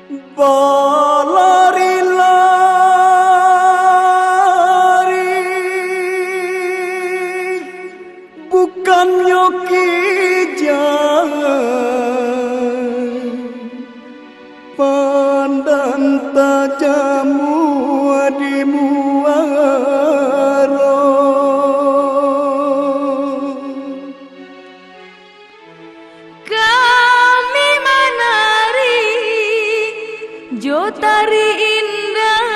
Berlari-lari bukan nyoki jalan, pandang tajamu di muaro. Kami menari jotari indah,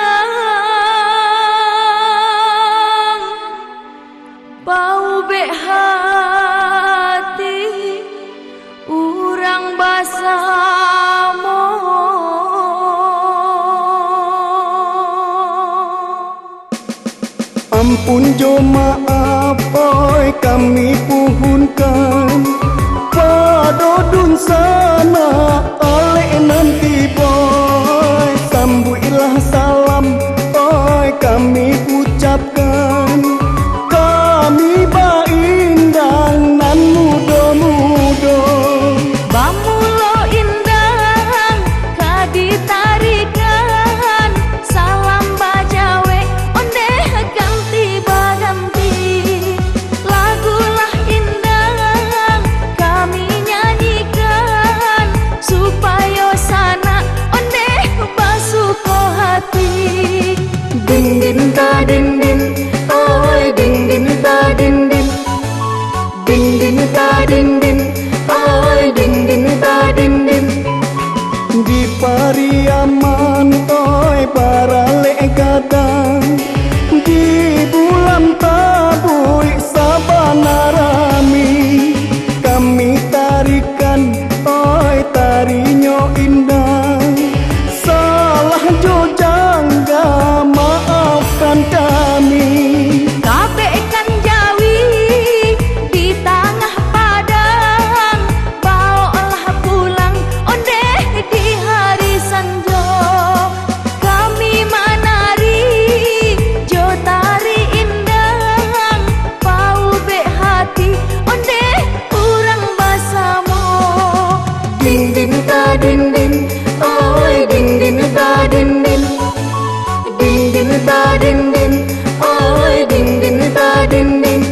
bau bek hati urang basamo. Ampun jo maaf oi kami puhunkan padodun sana oleh nanti boy, sambuilah salam oi kami ucapkan, kami baindang nan mudo-mudo. Bamulo indang kaditarikan, salam bajawe onde ganti baganti. Lagulah indang kami nyanyikan, supaya sana onde basuko hati. Din din ta din din, oi din din ta din din, din din ta din din, oi din din ta din din. Di Pariaman oi para gadang, di bulan tabui sabana rami, kami tarikan oi tarinyo indah. Salah jo jangga maafkan kami. Kabehkan Jawi di tengah padang, bawalah pulang onde di hari sanjo. Kami menari jotari indah, bau bek hati onde urang basamo. Din din ta din din, oi din din ta din din, din din ta din din, oi din din ta din din.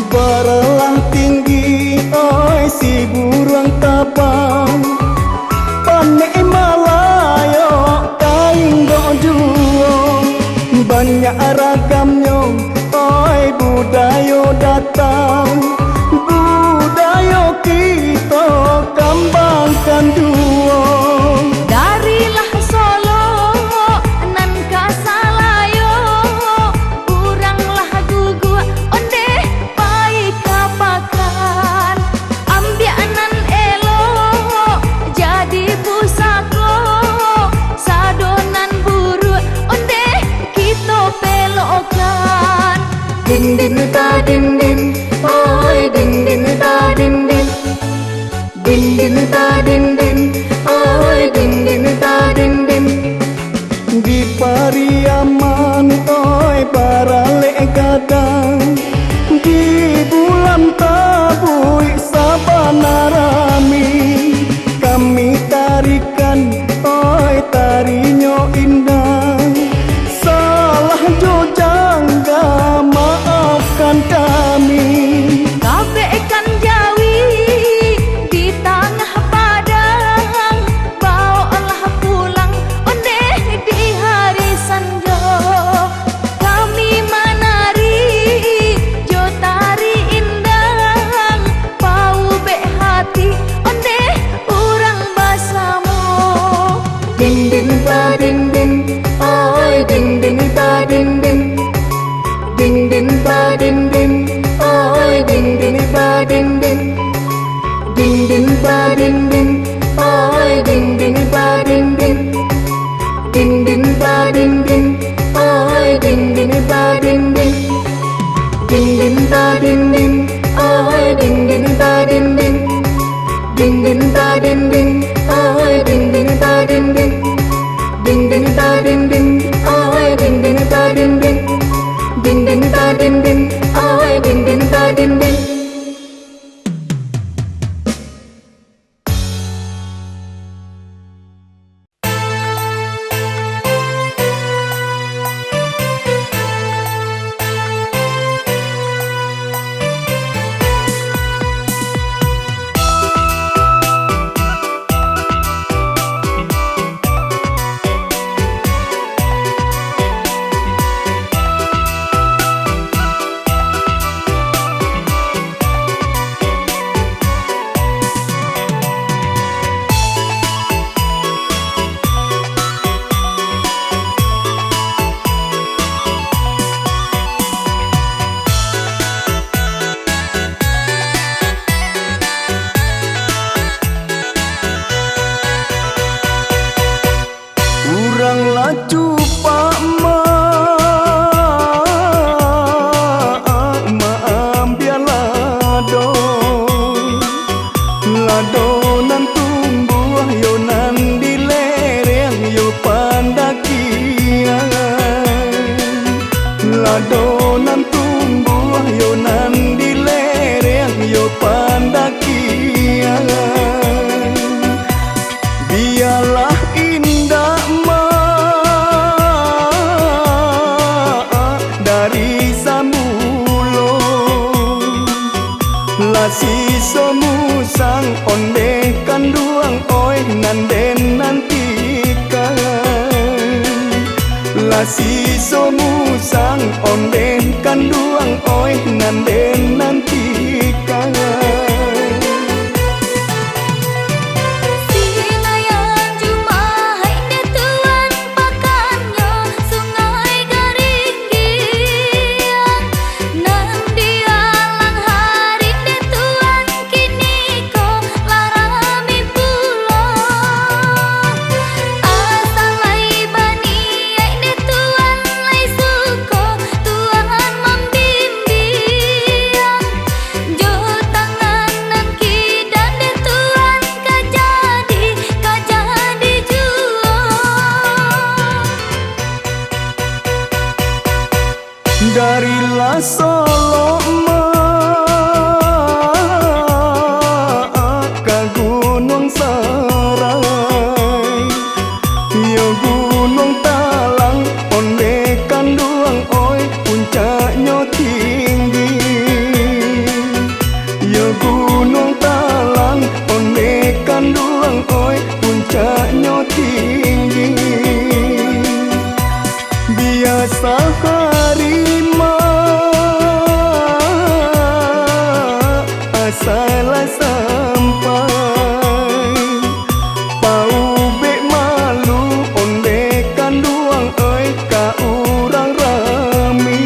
Berelah tinggi oi si burung tapang, panek malayo kain dojuo, banyak ragamnya oi budaya datang, budaya kita kembangkan duo. Darilah Solo nan kasalayo, uranglah gugua onde baik kapakan. Ambianan elo Lasi somusang onde kanduang oi nanden nantikan. Lasi somusang onde kanduang oi nanden nantikan. Darilah Solo ke Gunung Serai, yo Gunung Talang onde kanduang oi puncaknya tinggi. Yo Gunung Talang onde kanduang oi puncaknya tinggi. Biasa salah sampai pau bek malu onde kanduang oi ka urang rami.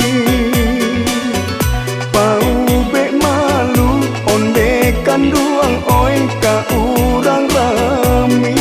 Pau bek malu onde kanduang oi ka urang rami.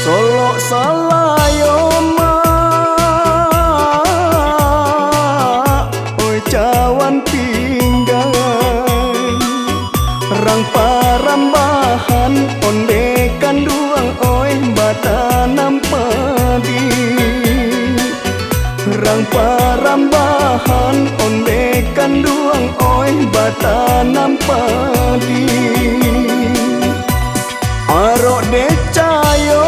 Solo salayo oi cawan tinggal rang parambahan onde kanduang oi batanam padi. Rang parambahan onde kanduang oi batanam padi. Arok decayo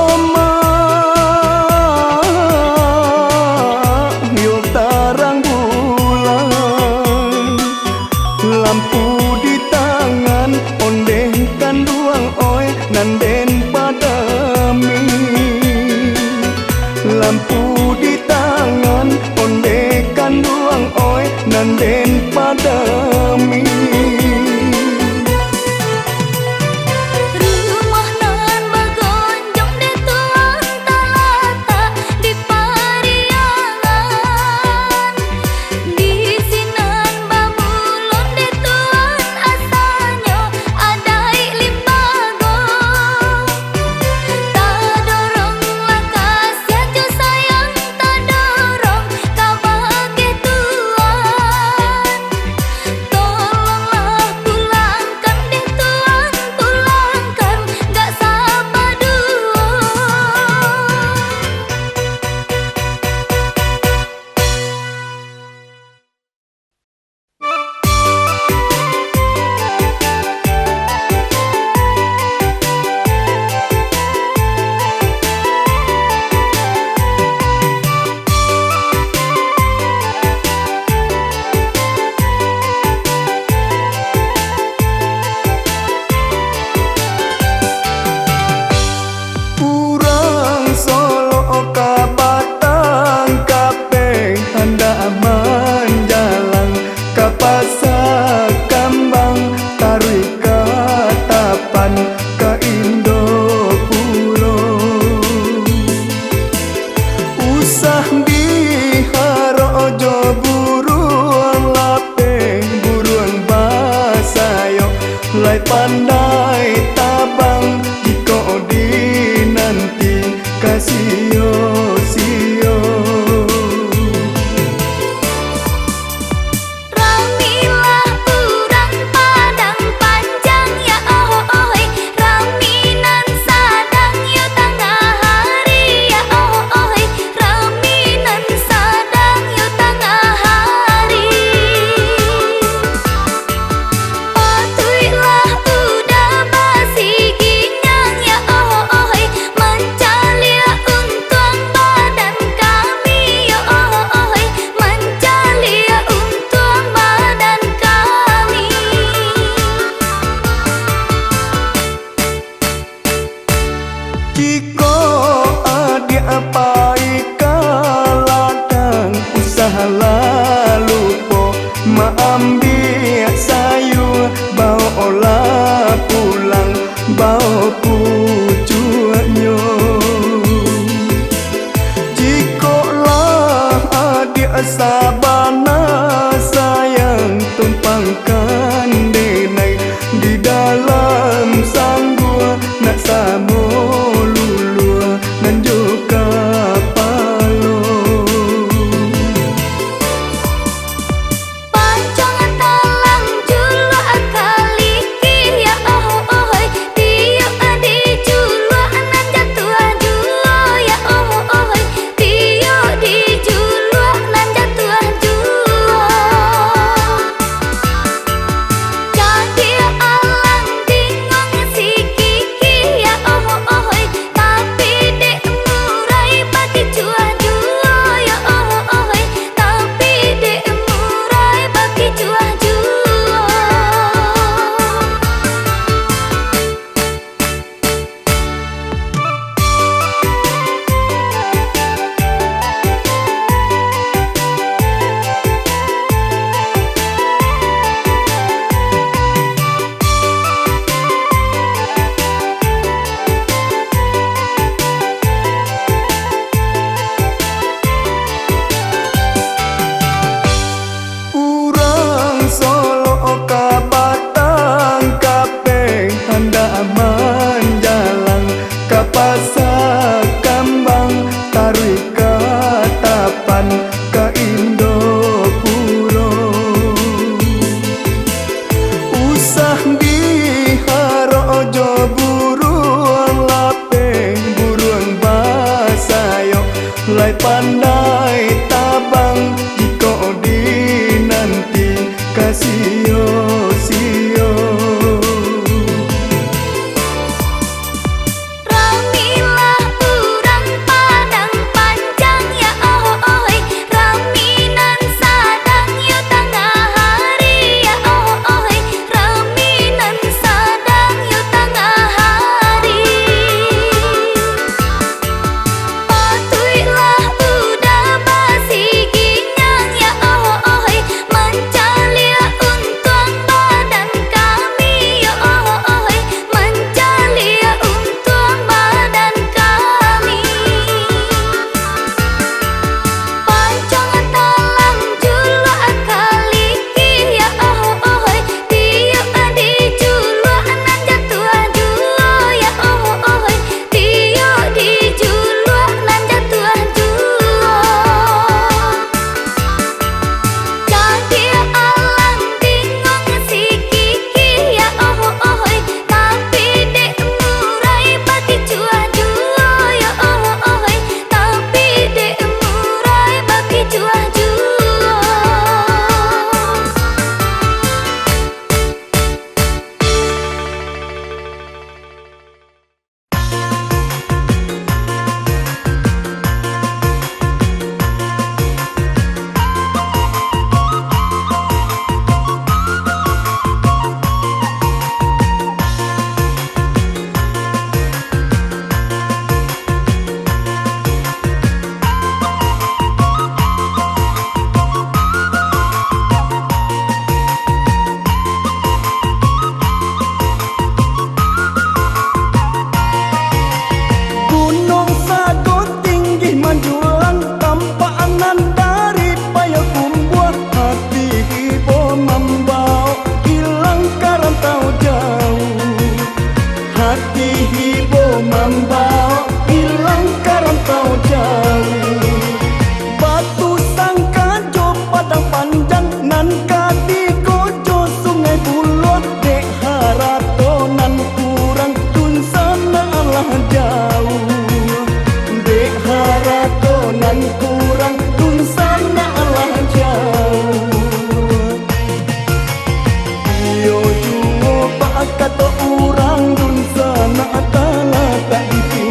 lampu di tangan onde kanduang oi nanden padami. Lampu di tangan onde kanduang oi nanden padami. Rumah nan bago pucuannya. Jikolah adik sabana sayang tumpangkan denai di dalam sang gua nak samo lulua nan juga palo. Pancangan talang julu akaliki ya oh oh tiup adi julu nan jatuh julu ya oh oh tiup di julu nan jatuh julu. Jadi alang bingung si kiki ya oh oh tapi dek murai bagi cuah julu ya oh oh tapi dek murai bagi cuah julu. Urang Solo ka Batang kape hendak menjalang ka Pasar Kambang tarik ke Tapan ke Indopuro. Usah diharojo buruang lape buruang basayo lai pandai tabang jiko di nanti kasio sio. Ramilah urang Padang Panjang ya oh oh raminan sadang yu tengah hari ya oh oh raminan sadang yu tengah hari. Patuilah udah basi ginyang ya oh oh mencalia untung badan kami ya oh oh mencalia untung badan kami. Pancangan talang julu akaliki ya oh oh tiup adi julu nan jatuh julu ya oh oh tiup di julu nan jatuh julu. Jadi alang bingung si kiki ya oh oh tapi dek murai bagi cuah julu ya oh oh tapi dek murai bagi cuah julu. Gunung Sago tinggi menjulang tampanan dari Payakumbuh. Hati ibu membawa hilang karantau jauh. Hati ibu membawa hilang karantau jauh. Batu sangka jo Padang Panjang nan kadi gojo Sungai Buloh dek harato nan kurang tun sana lah jauh. Dek harato nan kurang tun sana lah jauh. Yo juo bakato urang dun sana atala tak dipilih.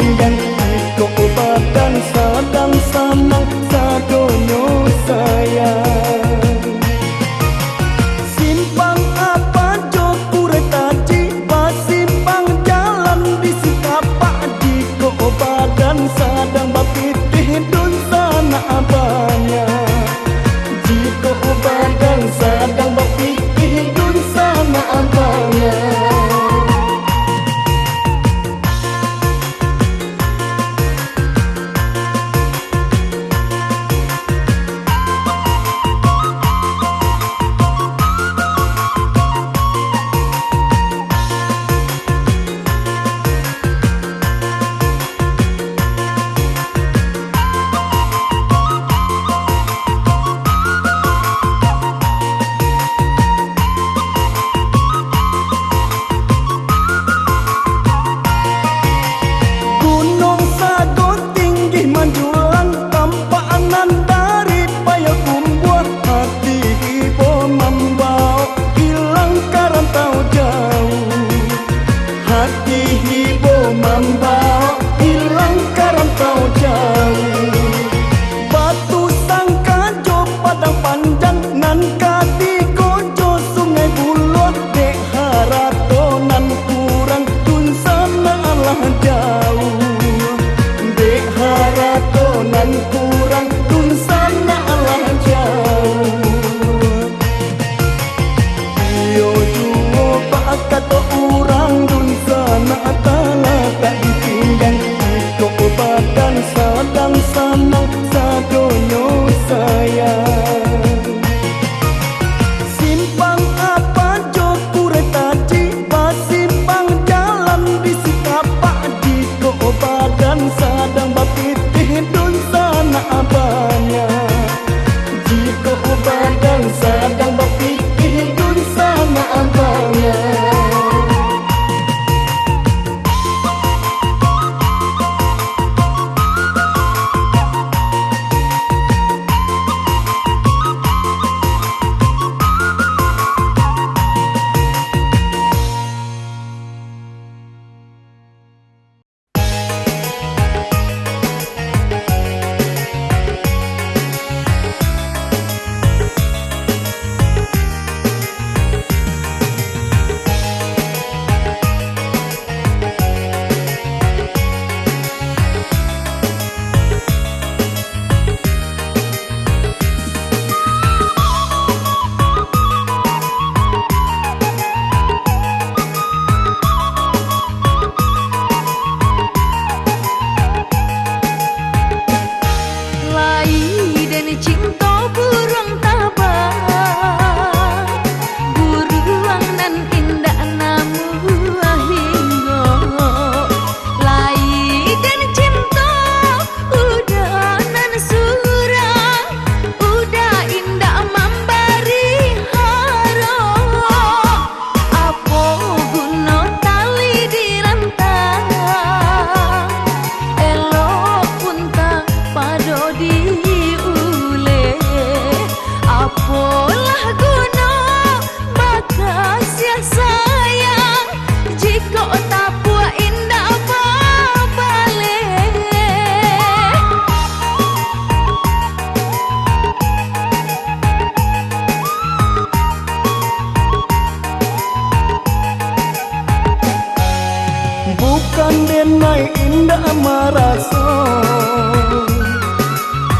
indah maraso,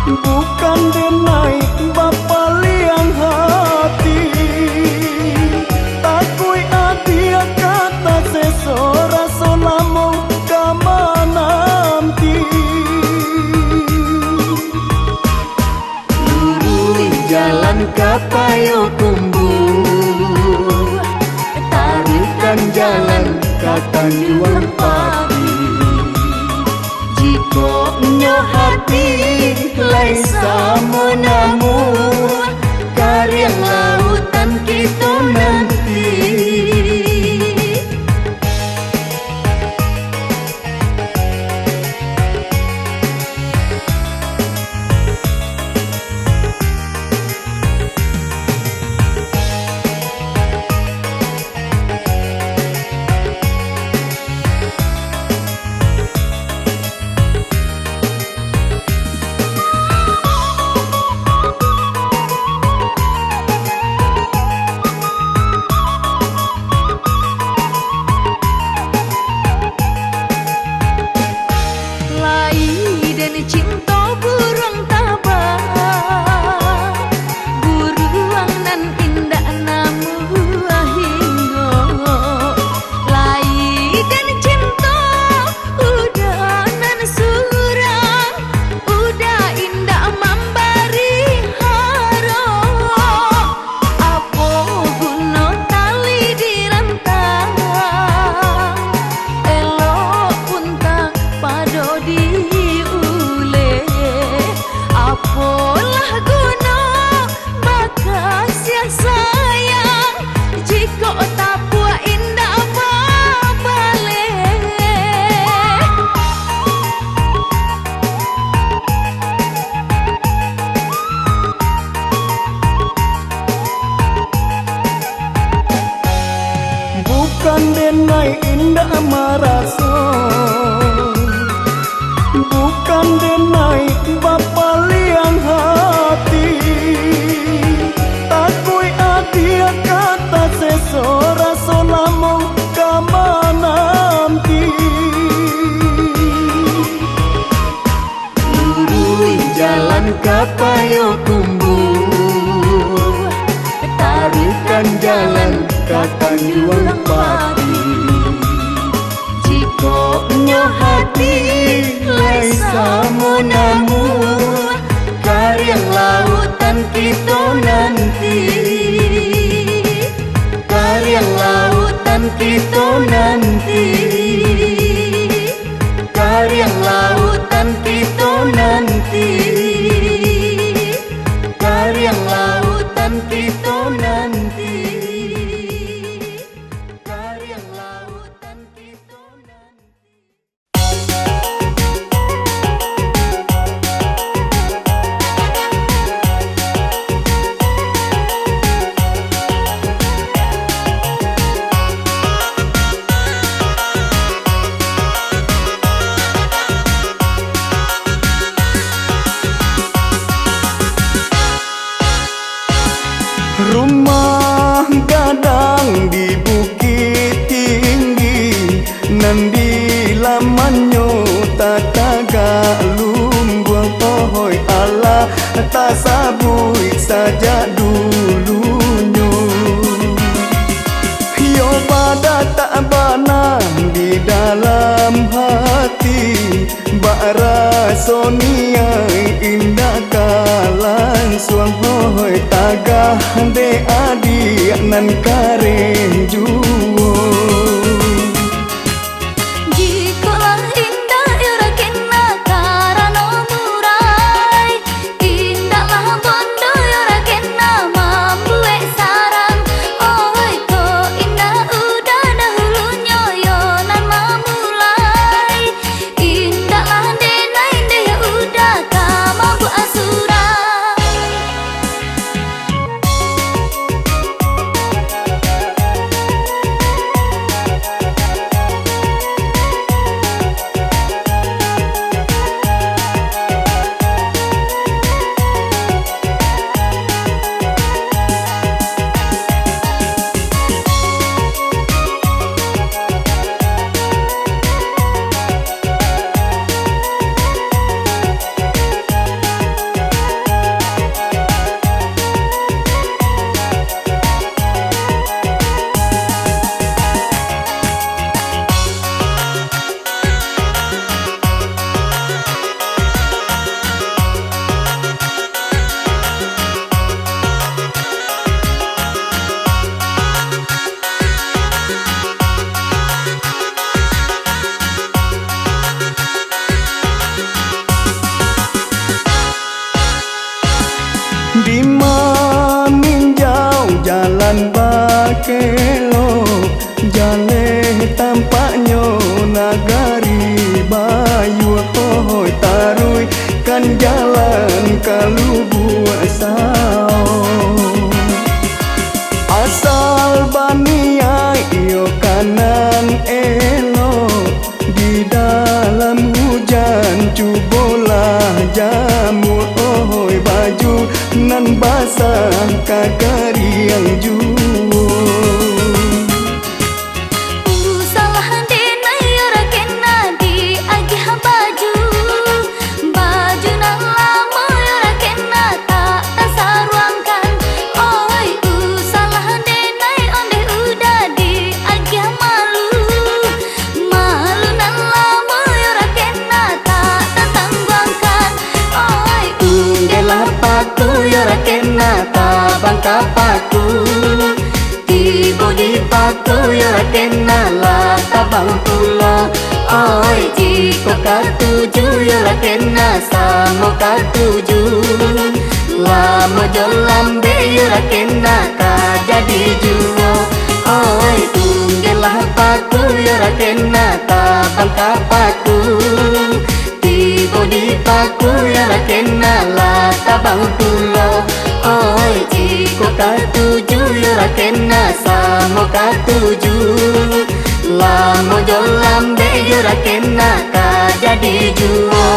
bukan denai bapa liang hati. Takui adia kata sesora solamo kamanamti. Lurui jalan kapayo kumbu, taruhkan jalan ke Tanjung Pati. Jika nyo hati laisa menamu, karya lautan kita nanti. Bukan denai indah maraso, bukan denai bapa liang hati. Takui adia kata sesora solamo kamanamti. Lurui jalan kapayo kumbu, taruhkan jalan ke Tanjung Pati. Jika nyo hati laisa menamu, karya lautan kita nanti. Karya lautan kita nanti. Karya lautan kita nanti. Karya lautan kita nanti. Karya lautan kita nanti. Rumah gadang di bukit tinggi, nandi lamanyo tataga lumbuang pohoi ala tasabui saja dulunyo. Yo pada tak bana di dalam hati, bara sonia indah kalan suang hoi tagah de adi nan karen juo. Jikalau indah ira kena karano murai, indahlah bondo ira kena mambuwe sarang. Oi ko indah udah dahulunya yo nan mamulai, indahlah denai deh ya udah kama bu asura. sah kagari yang juo. Salah dena yora kena di agi baju baju nang lama yora kena tak tasaruangkan. Oi salah dena onde udah di agi malu malu nang lama yora kena tak tatangguangkan. Oi Unggelah paku yora kena tabang kapaku Tibo di paku yora kena lah tabang pula. Oi jiko katuju yora kena samo katuju Lama jolambe yora kena ka jadi juo. Oi unggelah paku yora kena tabang kapaku Tibo di paku yora kena lah tabang pula. Oi jiko katuju yora kena samo katuju Lamo jolambe yora kena ka jadi juo.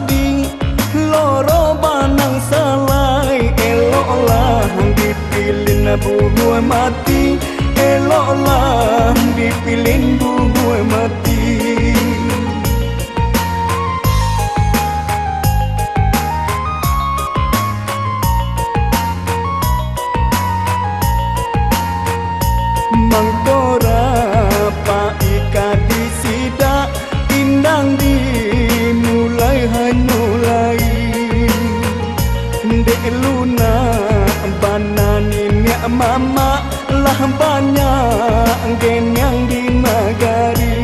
di loro banang salai, eloklah dipilih buah mati, eloklah dipilih buah mati. Mangkora paika di sida indang dimulai hanulai, dek luna banani nya mama lah banyak gen yang di nagari.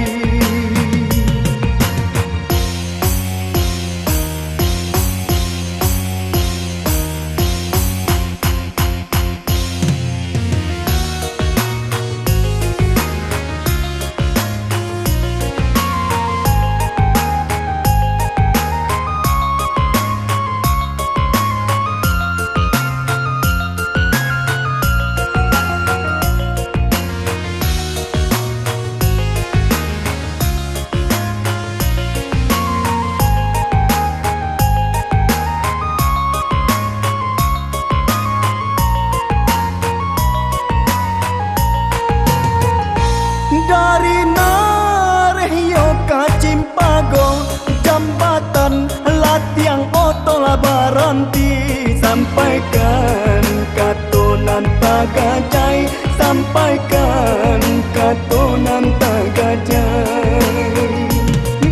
Dari Narehyo ka Cimpago, jambatan latiang oto labaranti, sampaikan katonan tagajai, sampaikan katonan tagajai.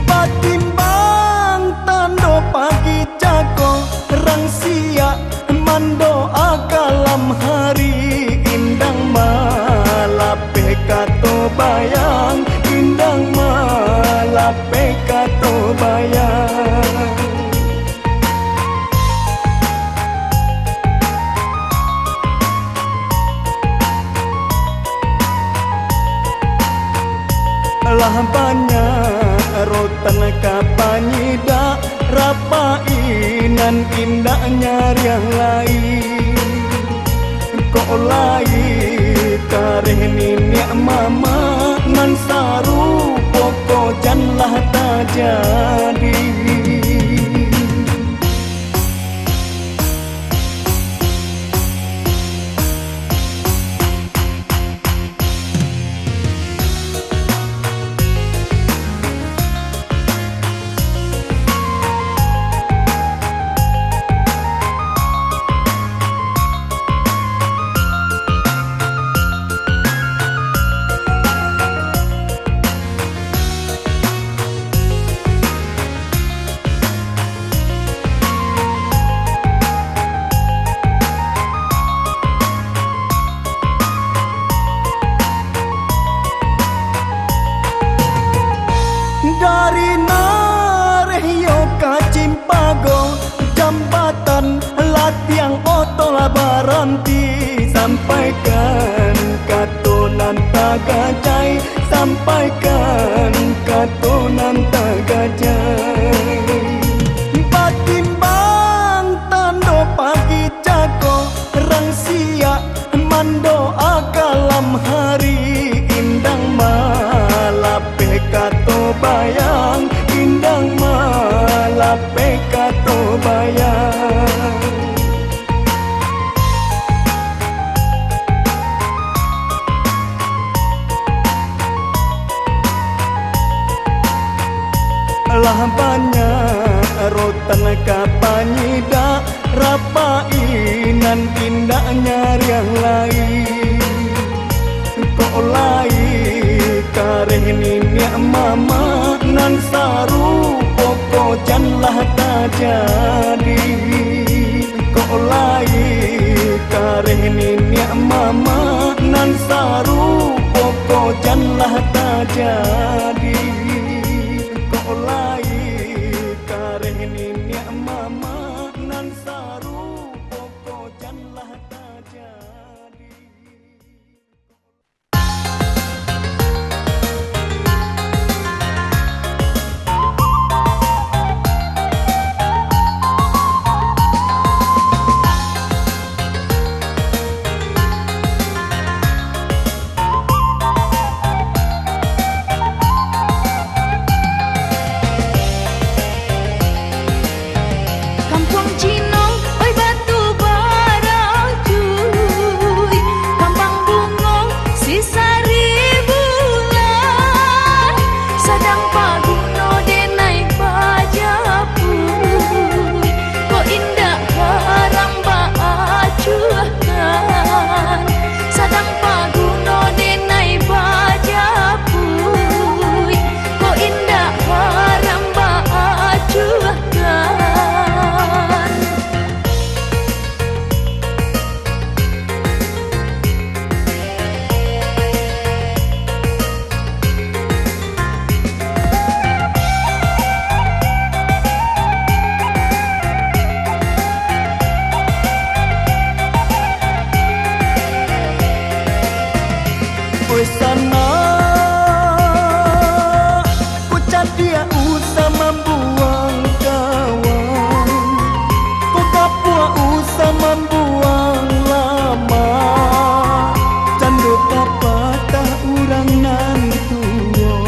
Batimbang tando pagi jago, rang siak mandoa kalam hari, indang malape kato bayang, indang malape kato bayang. Lah banyak rotan kapanyida, rapainan indahnya yang lain. Kok lai kareh ninya mama nan saru pokok janlah tak jadi. Dari Narehyo ka Cimpago, jambatan latiang oto labaranti, sampaikan katonan tagajai, sampaikan katonan tagajai. Batimbang tando pagi jago, rang siak mandoa kalam hari, indang malape kato bayang, indang malape kato bayang. Lah banyak rotan kapanyida, rapainan indahnya yang lain. Kok lai kareh ninya mama nan saru pokok janlah tak jadi. Kok lai kareh ninya mama nan saru pokok janlah tak jadi. Kok lai kareh ninya mama nan saru pokok janlah tak jadi. dia usah membuang kawan, kau kapua usah membuang lama. Candu papa tak urang nan tuwo,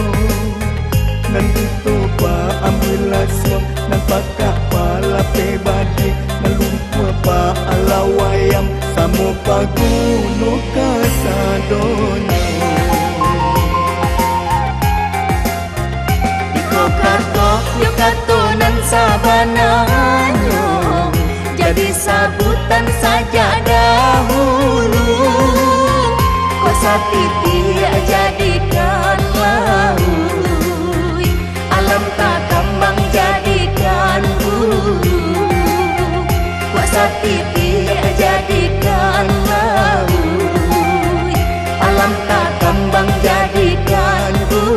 nan itu pa ambil suam, nan pakak pala pebadi, nan lumpur pa alawayam, samo paguno kasadonya. Yuk katunan sabananyo, jadi sabutan saja dahulu. Kosa titi jadikan laut, alam tak kembang jadikan bulu. Kosa titi jadikan laut, alam tak kembang jadikan bulu.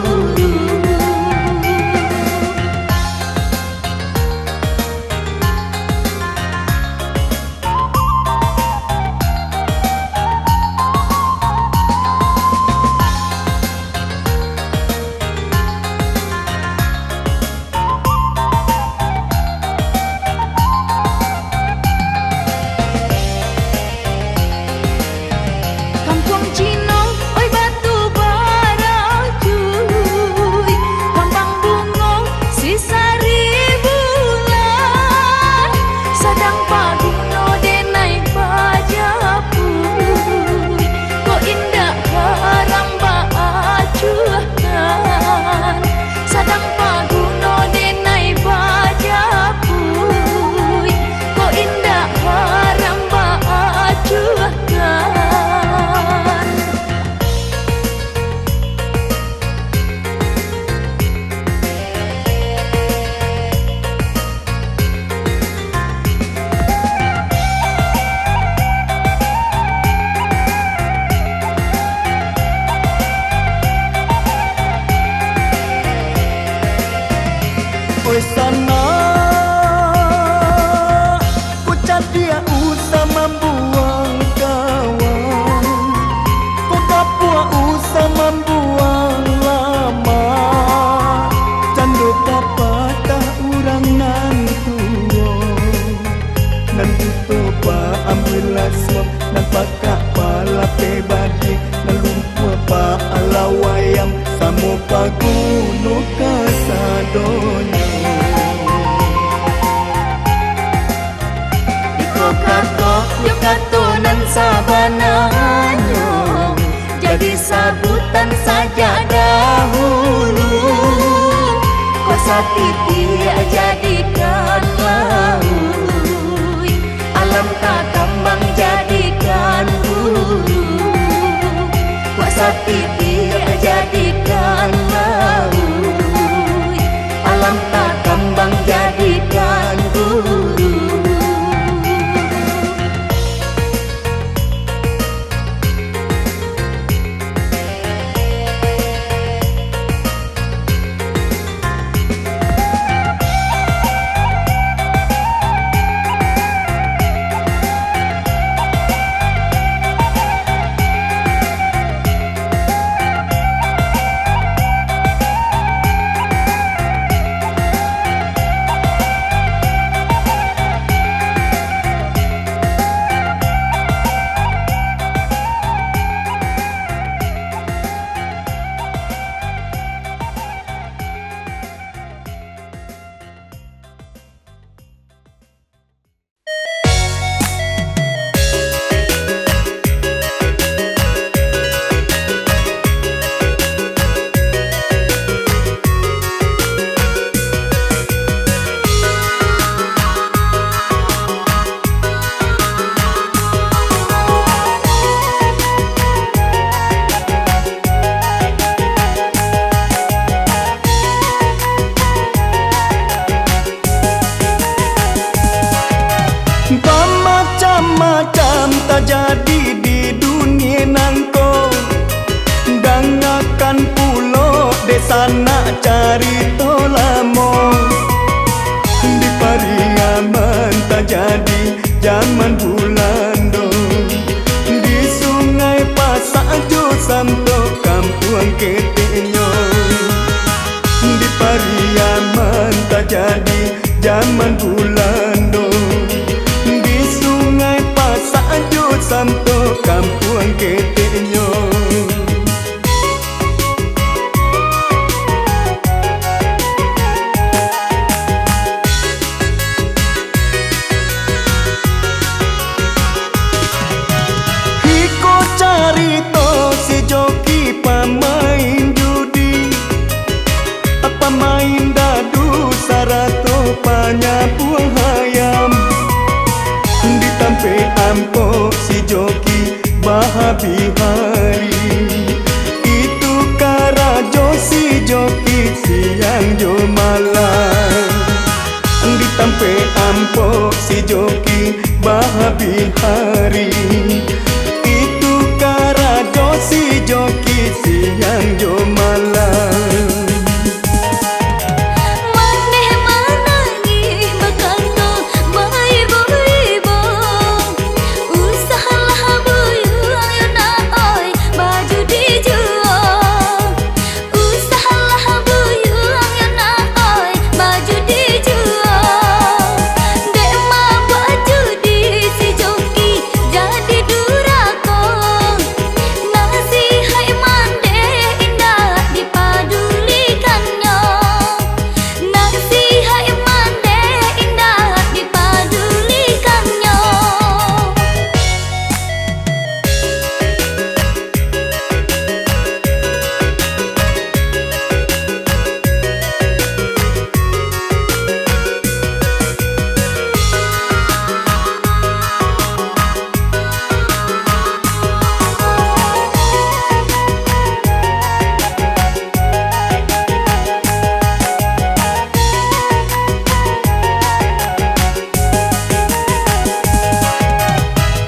Oi sana, ucap dia usah membuang kawan, kau kapua usah membuang lama. Candu papa tak urang nan tuwo, nan itu pa ambil suam, nan pakak pala pebadi, nan lumpur pa alawayam, samo paguno kasadonya. Yuk katunan sabananyo, jadi sabutan saja dahulu. Kosa titi jadikan laut, alam tak kembang jadikan bulu. Kosa titi jadikan laut, alam tak kembang jadikan bulu. zaman Bulando di Sungai Pasajo Santo Kampung Ketenyo. Hiko carito si joki pemain judi, pemain dadu sarato panyapuang hayam. Ditampe ampo si joki bahabi hari, itu karajo si joki siang jo malam. Ditampe ampo si joki bahabi hari, itu karajo si joki siang jo malam. Maneh manangi bekanto bayi boibo, usahalah buyung yona oi baju dijual. Usahalah buyung yona oi baju dijual. Dek ma baju di si joki jadi durako. Nasi hai mande indah dipadulikannya. Nasi hai mande indah dipadulikannya.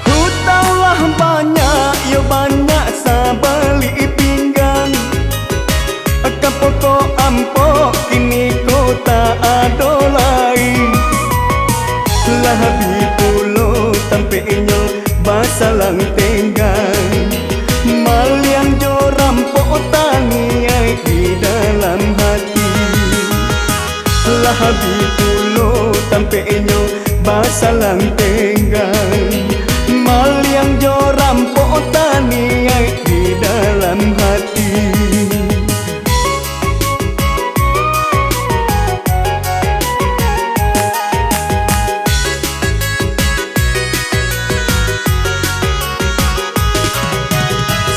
Hutanglah banyak, yo banyak sabali pinggang. Kapoko ampo kini kota ada lain. Lahabi pulo tampe inyo basalang tenggang. Maliang jo rampo tangi ai di dalam hati. Lahabi pulo tampe inyo basalang tenggang. Maliang jo rampo tani ai di dalam hati.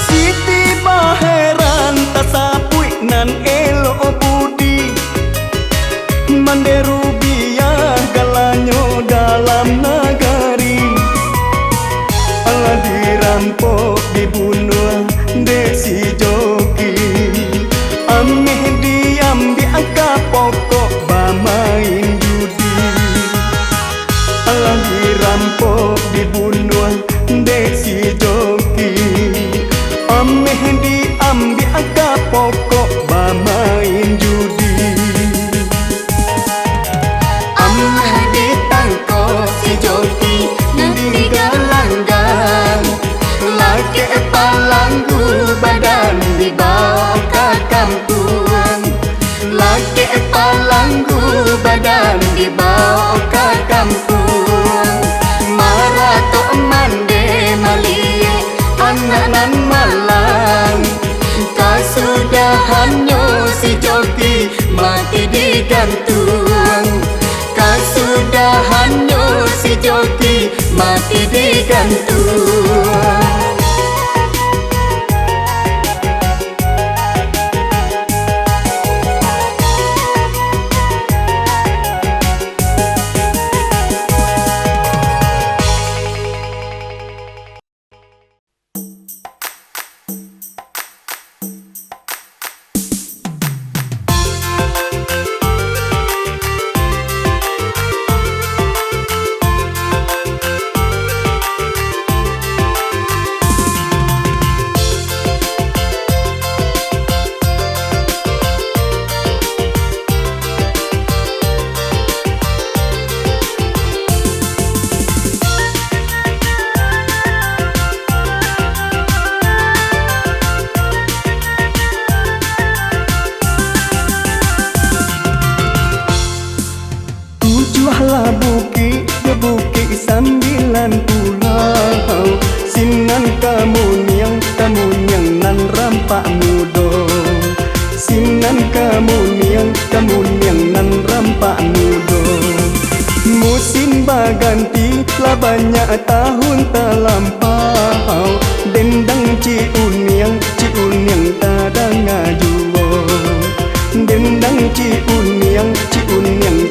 Siti baheran tasapui nan elo budi, manderu biar galanyo dalam nagari. Allah dirampok dibunuh desi joki, ameh diambil kapokok bamain judi. Allah dirampok dibunuh desi joki, ameh diambil kapokok bamain judi. Ameh ditangkap si joki nanti gelandang, laki palanggu badan dibawa ke kampung. Laki palanggu badan dibawa ke kampung. Marato mande malie anak nan malang. Kasudahannya si joki mati digantung. Kasudahannya si joki mati digantung. Tujuhlah bukit ke bukit 9 pulau, sinan kamuniang nan rampak mudo. Sinan kamuniang nan rampak mudo. Musim berganti lah banyak tahun terlampau, dendang ci uniang tak ada ngajuo. Dendang ci uniang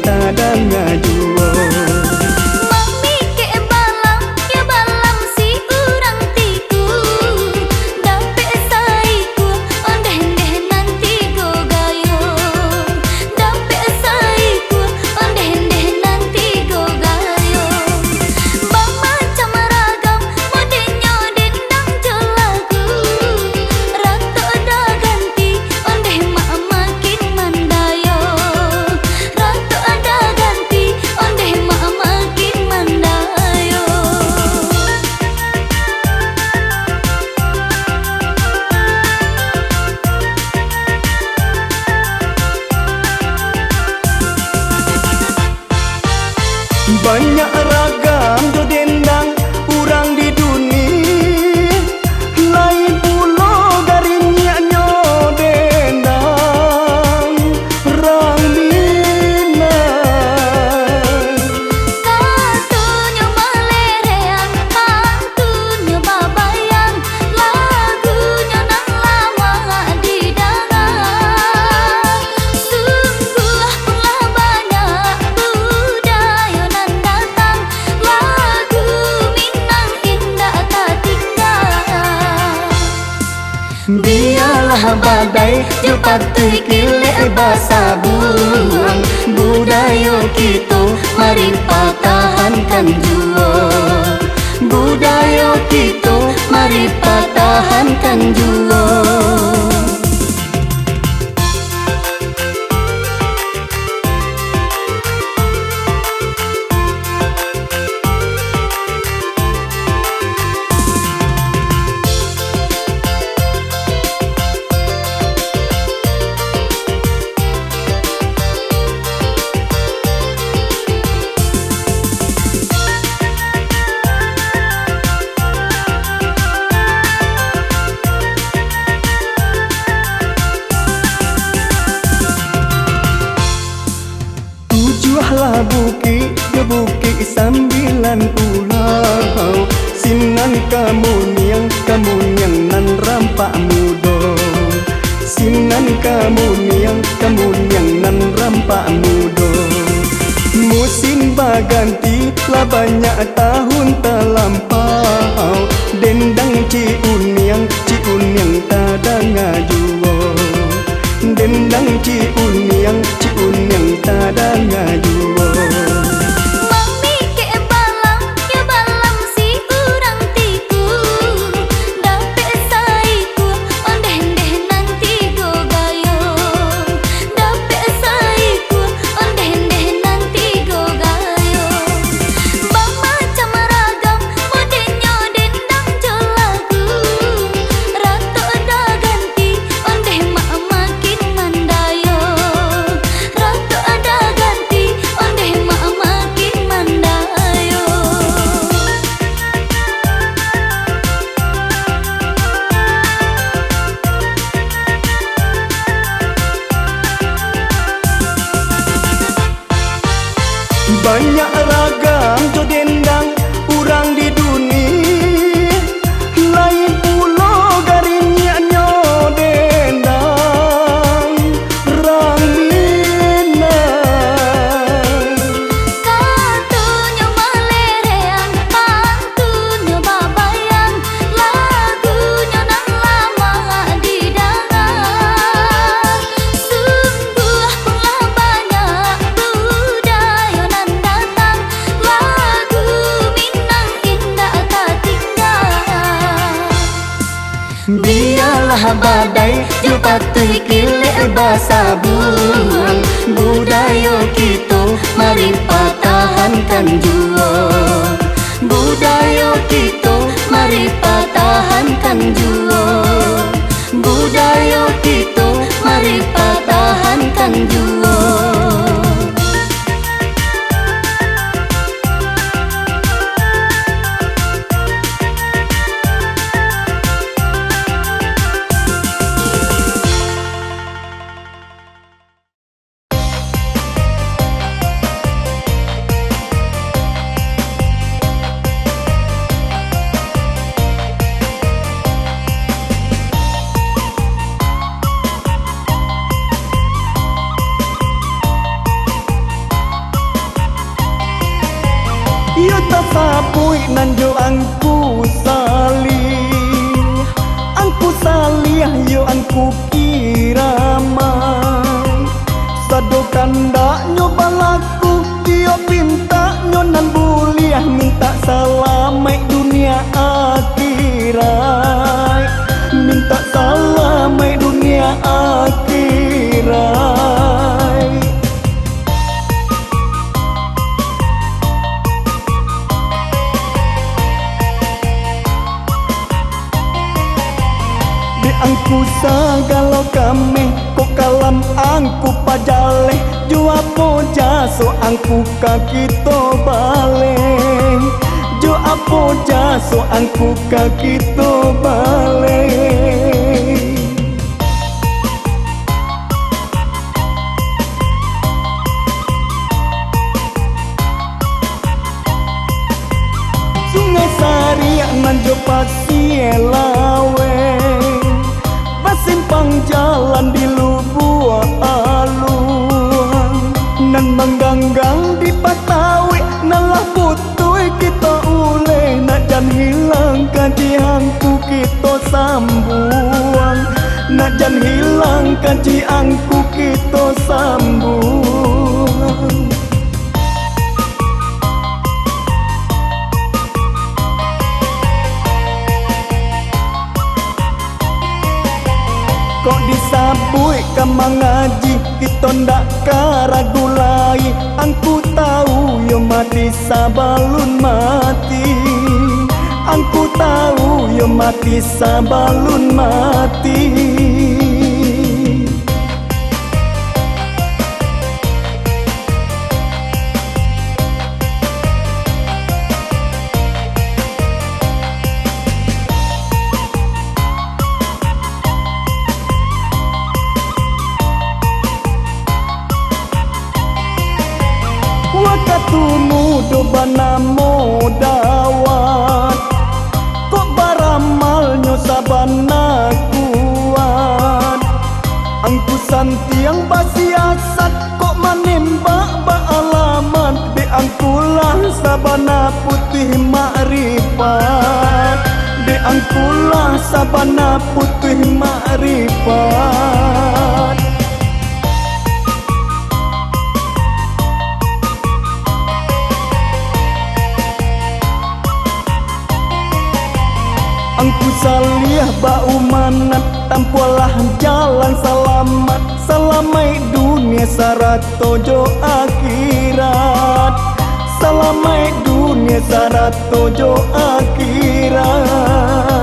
tak ada ngajuo. Mami ke balam, ya balam si urang tiku. Dape saiku, ondeh deh nanti go gayo. Dape saiku, ondeh deh nanti go gayo. Bang macam ragam, modenyo dendang jolaku. Rato dah ganti, ondeh mak makin mandayo. Rato ada ganti, ondeh mak makin mandayo. Banyak ragam do dendang urang di dunia, lain pulau garinya nyo dendang rang Minang. Satunya malerean, mantunya babayang, lagunya nang lama didangang. Sungguh pula banyak budaya nan datang, lagu Minang indah tak tinggal. Biarlah badai cepat kilek basa buang, budaya kita mari pertahankan jua. Budaya kita mari pertahankan jua. Tujuhlah bukit ke bukit 9 pulau, sinan kamuniang nan rampak mudo. Sinan kamuniang nan rampak mudo. Musim berganti lah banyak tahun terlampau, dendang ci uniang tak ada ngajuo. Dendang ci uniang tak ada ngajuo. Mami ke balam, ya balam si urang tiku. Dape saiku, ondeh deh nanti go gayo. Dape saiku, ondeh deh nanti go gayo. Bang macam ragam, modenyo dendang jolaku. Rato dah ganti, ondeh mak makin mandayo. Rato ada ganti, ondeh mak makin mandayo. Banyak ragam jo dendang urang di dunia, lain pulau garinya nyo dendang rang Minang. Satunya malerean, mantunya babayang, lagunya nang lama didangang. Sungguh pula banyak budaya nan datang, lagu Minang indah tak tinggal. Biarlah badai cepat kilek basa buang, budaya kita mari pertahankan jua. Budaya kita mari pertahankan jua. Budaya kita mari pertahankan jua. sabui nan jo angku salih yo angku kiramai sado kanda nyo balaku tio pinta nyo nan buliah minta salamai dunia akhirat minta salamai dunia akhirat. Angku sagalo kami ko kalam angku pajale jua poja so angku kaki to bale jo apoja so angku kaki to bale. Sungai Sari nanjo pasielawe simpang jalan di Lubua Aluang nan mengganggang di Patawi nalah putui kita ule nak jan hilang kaji angku kita sambuang nak jan hilang kaji angku kita sambuang. Kok disabui kama ngaji kita ndak karagulai angku tahu yo mati sabalun mati angku tahu yo mati sabalun mati. Wakatumu do banamo dawat kok baramalnyo sabana kuat angku santiang basiasat kok menembak baalaman di angkulah sabana putih makrifat di angkulah sabana putih makrifat. Angku salih bau manat tampualah jalan selamat selamai dunia saratojo akhirat selamai dunia saratojo akhirat.